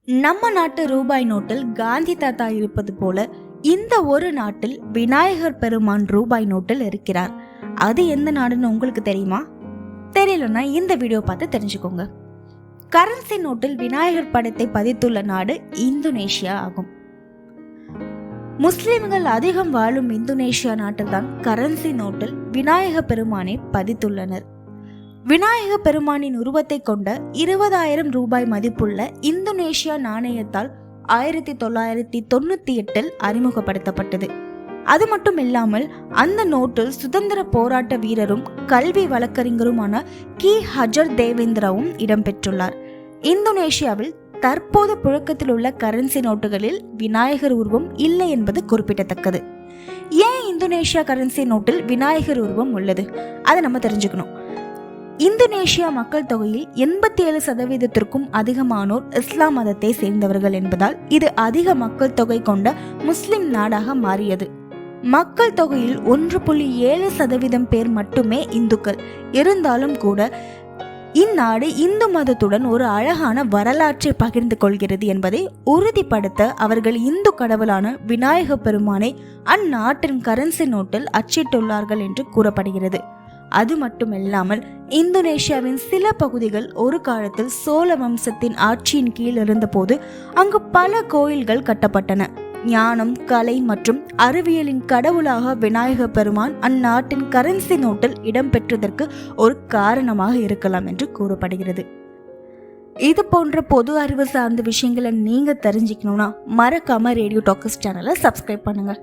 நம்ம நாட்டு ரூபாய் நோட்டில் காந்தி தாத்தா இருப்பது போல இந்த ஒரு நாட்டில் விநாயகர் பெருமான் ரூபாய் நோட்டில் இருக்கிறார். அது எந்த நாடுன்னு உங்களுக்கு தெரியுமா? தெரியலன்னா இந்த வீடியோ பார்த்து தெரிஞ்சுக்கோங்க. கரன்சி நோட்டில் விநாயகர் படத்தை பதித்துள்ள நாடு இந்தோனேஷியா ஆகும். முஸ்லிம்கள் அதிகம் வாழும் இந்தோனேஷியா நாட்டில் தான் கரன்சி நோட்டில் விநாயக பெருமானை பதித்துள்ளனர். விநாயக பெருமானின் உருவத்தை கொண்ட 20,000 ரூபாய் மதிப்புள்ள இந்தோனேஷியா நாணயத்தால் 1998 அறிமுகப்படுத்தப்பட்டது. அது மட்டும் இல்லாமல் அந்த நோட்டில் சுதந்திர போராட்ட வீரரும் கல்வி வழக்கறிஞருமான கி ஹஜர் தேவேந்திராவும் இடம்பெற்றுள்ளார். இந்தோனேஷியாவில் தற்போது புழக்கத்தில் உள்ள கரன்சி நோட்டுகளில் விநாயகர் உருவம் இல்லை என்பது குறிப்பிடத்தக்கது. ஏன் இந்தோனேஷியா கரன்சி நோட்டில் விநாயகர் உருவம் உள்ளது? அதை நம்ம தெரிஞ்சுக்கணும். இந்தோனேஷியா மக்கள் தொகையில் 87% அதிகமானோர் இஸ்லாம் மதத்தை சேர்ந்தவர்கள் என்பதால் இது அதிக மக்கள் தொகை கொண்ட முஸ்லிம் நாடாக மாறியது. மக்கள் தொகையில் 1.7% பேர் மட்டுமே இந்துக்கள். இருந்தாலும் கூட இந்நாடு இந்து மதத்துடன் ஒரு அழகான வரலாற்றை பகிர்ந்து கொள்கிறது என்பதை உறுதிப்படுத்த அவர்கள் இந்து கடவுளான விநாயக பெருமானை அந்நாட்டின் கரன்சி நோட்டில் அச்சிட்டுள்ளார்கள் என்று கூறப்படுகிறது. அது மட்டுமில்லாமல் இந்தோனேஷியாவின் சில பகுதிகள் ஒரு காலத்தில் சோழ வம்சத்தின் ஆட்சியின் கீழ் இருந்தபோது அங்கு பல கோயில்கள் கட்டப்பட்டன. ஞானம், கலை மற்றும் அறிவியலின் கடவுளாக விநாயக பெருமான் அந்நாட்டின் கரன்சி நோட்டில் இடம்பெற்றதற்கு ஒரு காரணமாக இருக்கலாம் என்று கூறப்படுகிறது. இது போன்ற பொது அறிவு சார்ந்த விஷயங்களை நீங்க தெரிஞ்சுக்கணும்னா மறக்காம ரேடியோ டாக்கர்ஸ் சேனலை சப்ஸ்கிரைப் பண்ணுங்க.